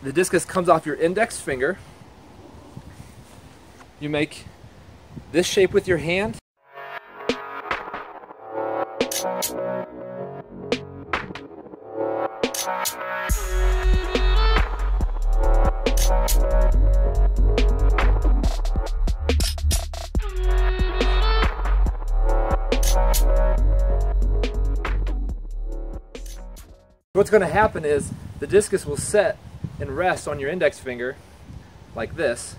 the discus comes off your index finger. You make this shape with your hand. What's going to happen is the discus will set and rest on your index finger like this.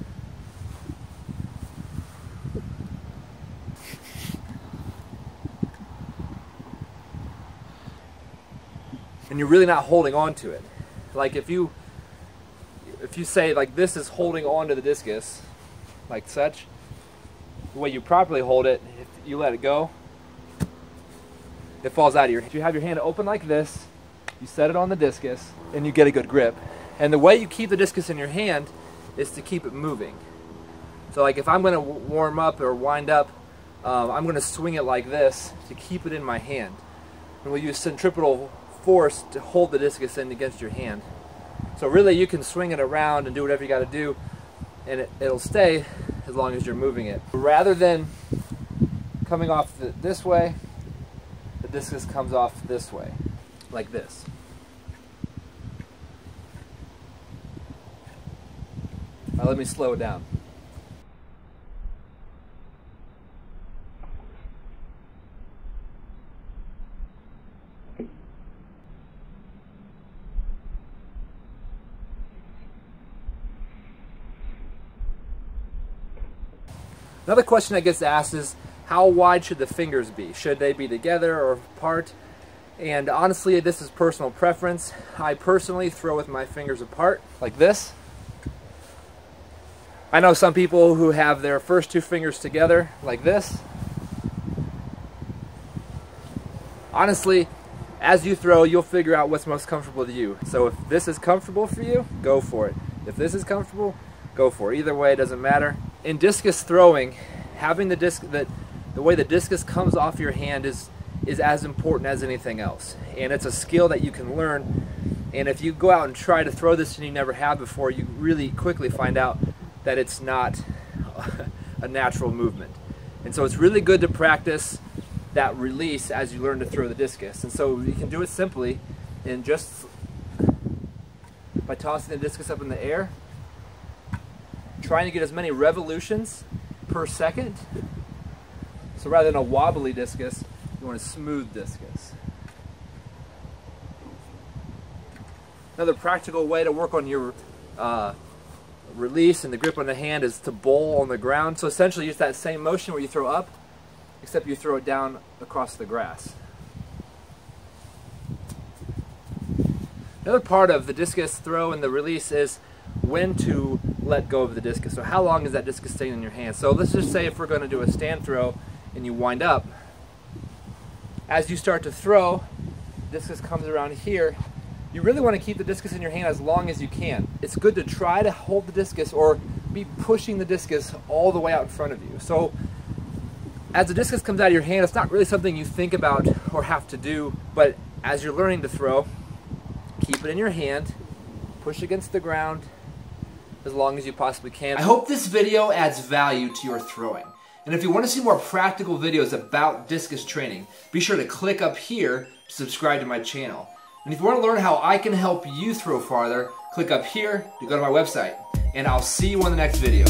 And you're really not holding on to it. Like if you say like this is holding on to the discus, like such, the way you properly hold it, if you let it go, it falls out of your hand. If you have your hand open like this, you set it on the discus, and you get a good grip. And the way you keep the discus in your hand is to keep it moving. So like if I'm going to warm up or wind up, I'm going to swing it like this to keep it in my hand. And we'll use centripetal force to hold the discus in against your hand. So really you can swing it around and do whatever you got to do, and it'll stay as long as you're moving it. Rather than coming off this way, the discus comes off this way, like this. Now let me slow it down. Another question that gets asked is, how wide should the fingers be? Should they be together or apart? And honestly, this is personal preference. I personally throw with my fingers apart, like this. I know some people who have their first two fingers together, like this. Honestly, as you throw, you'll figure out what's most comfortable to you. So if this is comfortable for you, go for it. If this is comfortable, go for it. Either way, it doesn't matter. In discus throwing, having the way the discus comes off your hand is as important as anything else. And it's a skill that you can learn. And if you go out and try to throw this and you never have before, you really quickly find out that it's not a natural movement. And so it's really good to practice that release as you learn to throw the discus. And so you can do it simply in just by tossing the discus up in the air, trying to get as many revolutions per second. So rather than a wobbly discus, you want a smooth discus. Another practical way to work on your release and the grip on the hand is to bowl on the ground. So essentially use that same motion where you throw up, except you throw it down across the grass. Another part of the discus throw and the release is when to let go of the discus. So how long is that discus staying in your hand? So let's just say if we're going to do a stand throw and you wind up, as you start to throw, discus comes around here. You really want to keep the discus in your hand as long as you can. It's good to try to hold the discus or be pushing the discus all the way out in front of you. So as the discus comes out of your hand, it's not really something you think about or have to do, but as you're learning to throw, keep it in your hand, push against the ground as long as you possibly can. I hope this video adds value to your throwing. And if you want to see more practical videos about discus training, be sure to click up here to subscribe to my channel. And if you want to learn how I can help you throw farther, click up here to go to my website. And I'll see you on the next video.